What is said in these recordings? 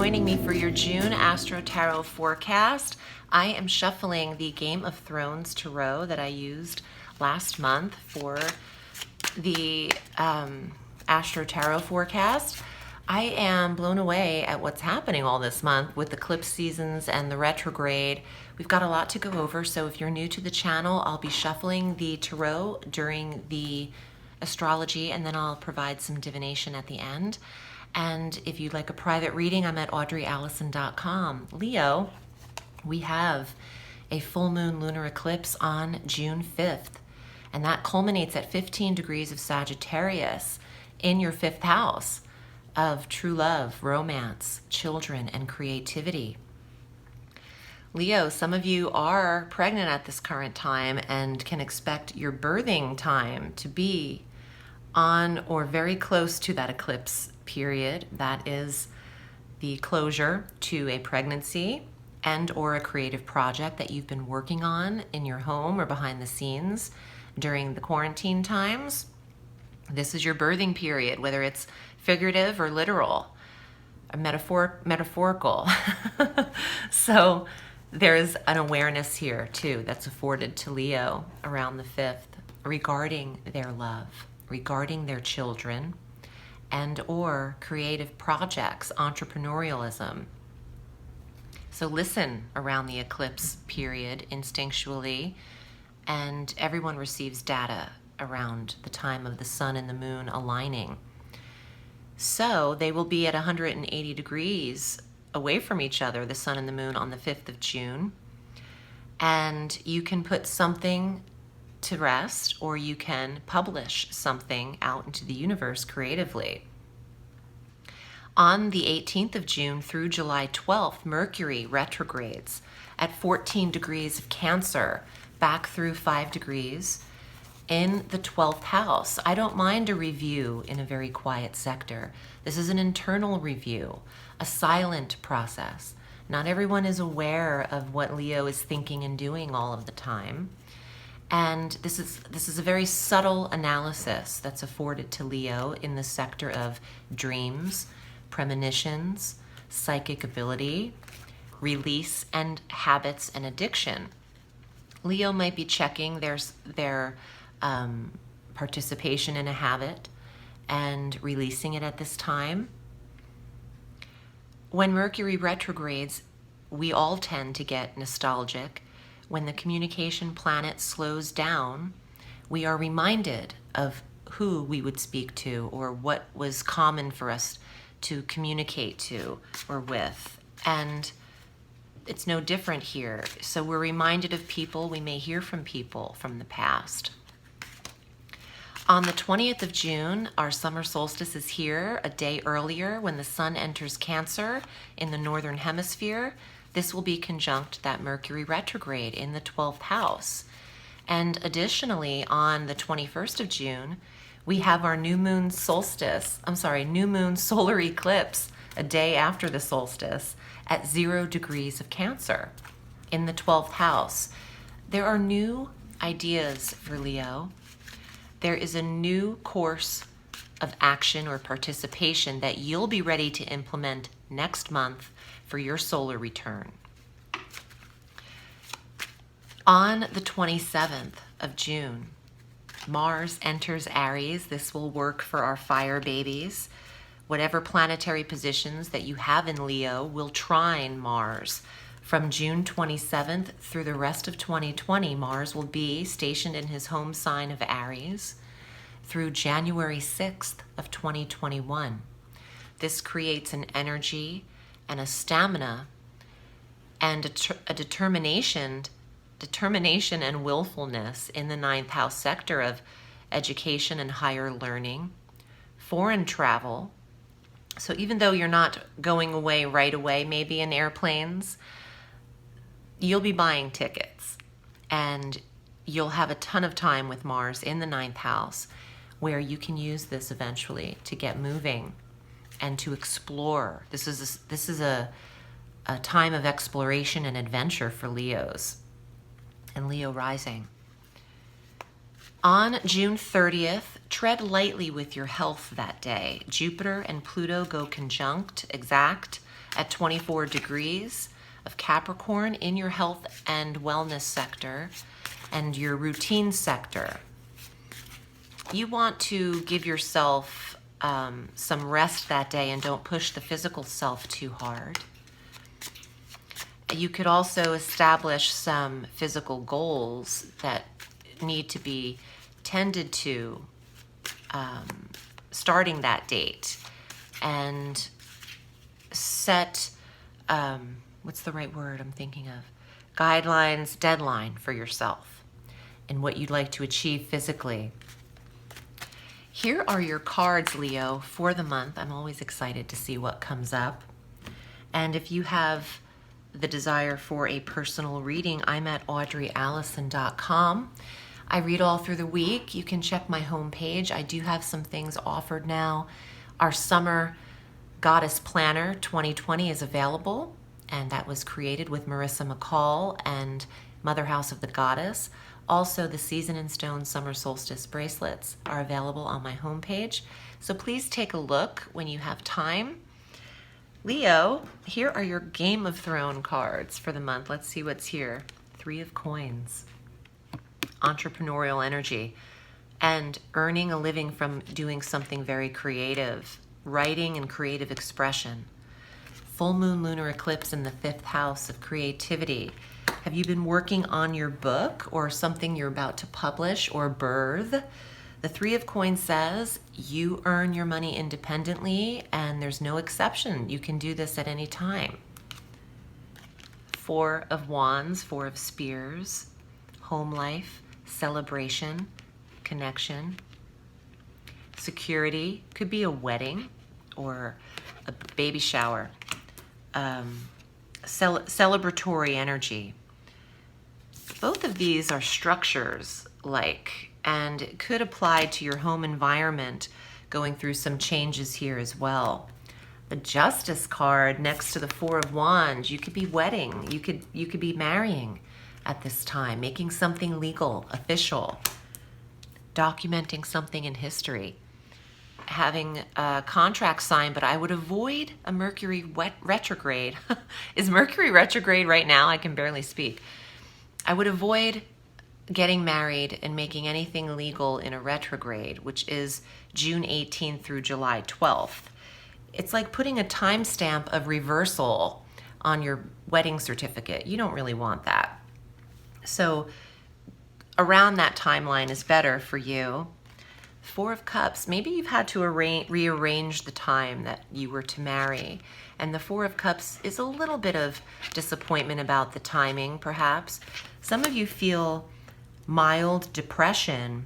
joining me for your June Astro Tarot Forecast. I am shuffling the Game of Thrones Tarot that I used last month for the Astro Tarot Forecast. I am blown away at what's happening all this month with eclipse seasons and the retrograde. We've got a lot to go over, so if you're new to the channel, I'll be shuffling the tarot during the astrology, and then I'll provide some divination at the end. And if you'd like a private reading, I'm at audreyalison.com. Leo, we have a full moon lunar eclipse on June 5th, and that culminates at 15 degrees of Sagittarius in your 5th house of true love, romance, children, and creativity. Leo, some of you are pregnant at this current time and can expect your birthing time to be on or very close to that eclipse period. That is the closure to a pregnancy and or a creative project that you've been working on in your home or behind the scenes during the quarantine times. This is your birthing period, whether it's figurative or literal, or metaphorical. So there's an awareness here too that's afforded to Leo around the 5th regarding their love, regarding their children, and or creative projects, entrepreneurialism. So listen around the eclipse period instinctually, and everyone receives data around the time of the sun and the moon aligning. So they will be at 180 degrees away from each other, the sun and the moon, on the 5th of June. And you can put something to rest, or you can publish something out into the universe creatively. On the 18th of June through July 12th, Mercury retrogrades at 14 degrees of Cancer, back through 5 degrees in the 12th house. I don't mind a review in a very quiet sector. This is an internal review, a silent process. Not everyone is aware of what Leo is thinking and doing all of the time. And this is a very subtle analysis that's afforded to Leo in the sector of dreams, premonitions, psychic ability, release, and habits and addiction. Leo might be checking their participation in a habit and releasing it at this time. When Mercury retrogrades, we all tend to get nostalgic. When the communication planet slows down, we are reminded of who we would speak to or what was common for us to communicate to or with. And it's no different here. So we're reminded of people. We may hear from people from the past. On the 20th of June, our summer solstice is here a day earlier when the sun enters Cancer in the northern hemisphere. This will be conjunct that Mercury retrograde in the 12th house. And additionally, on the 21st of June, we have our new moon solar eclipse a day after the solstice at 0 degrees of Cancer in the 12th house. There are new ideas for Leo. There is a new course of action or participation that you'll be ready to implement next month for your solar return. On the 27th of June, Mars enters Aries. This will work for our fire babies. Whatever planetary positions that you have in Leo will trine Mars. From June 27th through the rest of 2020, Mars will be stationed in his home sign of Aries through January 6th of 2021. This creates an energy and a stamina and a determination and willfulness in the 9th house sector of education and higher learning, foreign travel. So even though you're not going away right away, maybe in airplanes, you'll be buying tickets, and you'll have a ton of time with Mars in the 9th house where you can use this eventually to get moving and to explore. This is a time of exploration and adventure for Leos and Leo rising. On June 30th, tread lightly with your health that day. Jupiter and Pluto go conjunct, exact, at 24 degrees of Capricorn in your health and wellness sector and your routine sector. You want to give yourself some rest that day and don't push the physical self too hard. You could also establish some physical goals that need to be tended to starting that date, and set, what's the right word I'm thinking of? Guidelines, deadline for yourself and what you'd like to achieve physically. Here are your cards, Leo, for the month. I'm always excited to see what comes up. And if you have the desire for a personal reading, I'm at audreyalison.com. I read all through the week. You can check my homepage. I do have some things offered now. Our Summer Goddess Planner 2020 is available, and that was created with Marissa McCall and Mother House of the Goddess. Also, the Season and Stone Summer Solstice bracelets are available on my homepage. So please take a look when you have time. Leo, here are your Game of Thrones cards for the month. Let's see what's here. 3 of Coins. Entrepreneurial energy and earning a living from doing something very creative. Writing and creative expression. Full moon lunar eclipse in the 5th house of creativity. Have you been working on your book or something you're about to publish or birth? The 3 of Coins says you earn your money independently, and there's no exception. You can do this at any time. 4 of Wands, 4 of Spears, home life, celebration, connection, security, could be a wedding or a baby shower, celebratory energy. Both of these are structures and it could apply to your home environment, going through some changes here as well. The Justice card next to the 4 of Wands, you could be wedding, you could be marrying at this time, making something legal, official, documenting something in history, having a contract signed, but I would avoid a Mercury retrograde. Is Mercury retrograde right now? I can barely speak. I would avoid getting married and making anything legal in a retrograde, which is June 18th through July 12th. It's like putting a timestamp of reversal on your wedding certificate. You don't really want that. So around that timeline is better for you. 4 of Cups, maybe you've had to rearrange the time that you were to marry. And the 4 of Cups is a little bit of disappointment about the timing, perhaps. Some of you feel mild depression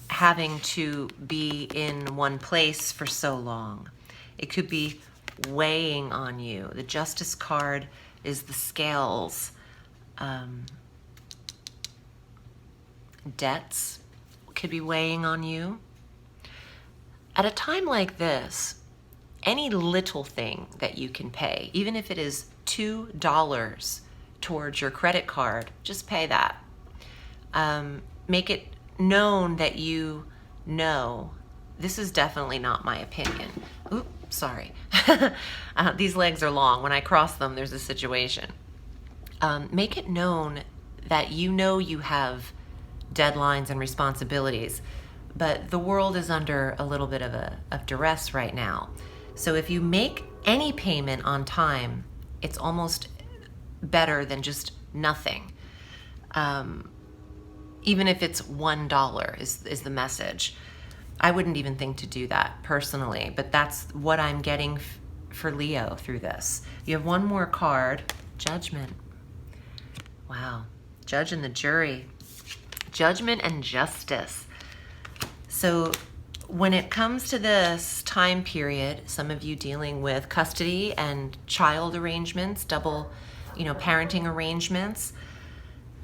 having to be in one place for so long. It could be weighing on you. The Justice card is the scales. Debts could be weighing on you. At a time like this, any little thing that you can pay, even if it is $2 towards your credit card, just pay that. Make it known that you know. This is definitely not my opinion. Oops, sorry. These legs are long. When I cross them, there's a situation. Make it known that you know you have deadlines and responsibilities, but the world is under a little bit of duress right now. So if you make any payment on time, it's almost better than just nothing. Even if it's $1 is the message. I wouldn't even think to do that personally, but that's what I'm getting for Leo through this. You have one more card, Judgment. Wow, Judge and the Jury. Judgment and Justice. So when it comes to this time period, some of you dealing with custody and child arrangements, double, parenting arrangements,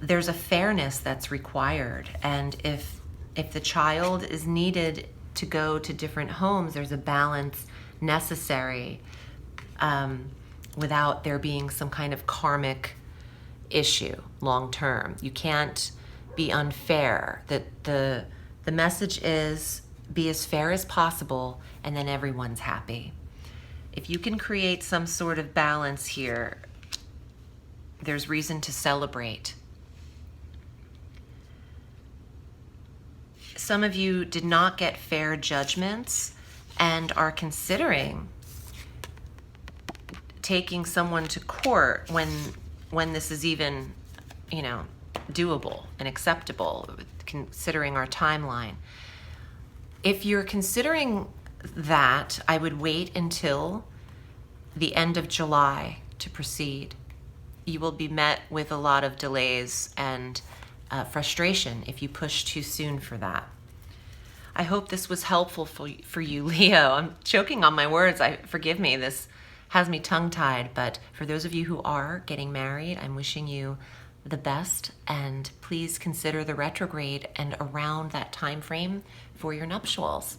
there's a fairness that's required. And if the child is needed to go to different homes, there's a balance necessary without there being some kind of karmic issue long term. You can't be unfair. That the message is be as fair as possible, and then everyone's happy. If you can create some sort of balance here, there's reason to celebrate. Some of you did not get fair judgments and are considering taking someone to court when this is even, you know, doable and acceptable, considering our timeline. If you're considering that, I would wait until the end of July to proceed. You will be met with a lot of delays and frustration if you push too soon for that. I hope this was helpful for you, Leo. I'm choking on my words. Forgive me, this has me tongue-tied, but for those of you who are getting married, I'm wishing you the best, and please consider the retrograde and around that time frame for your nuptials.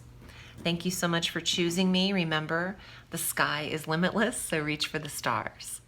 Thank you so much for choosing me. Remember, the sky is limitless, so reach for the stars.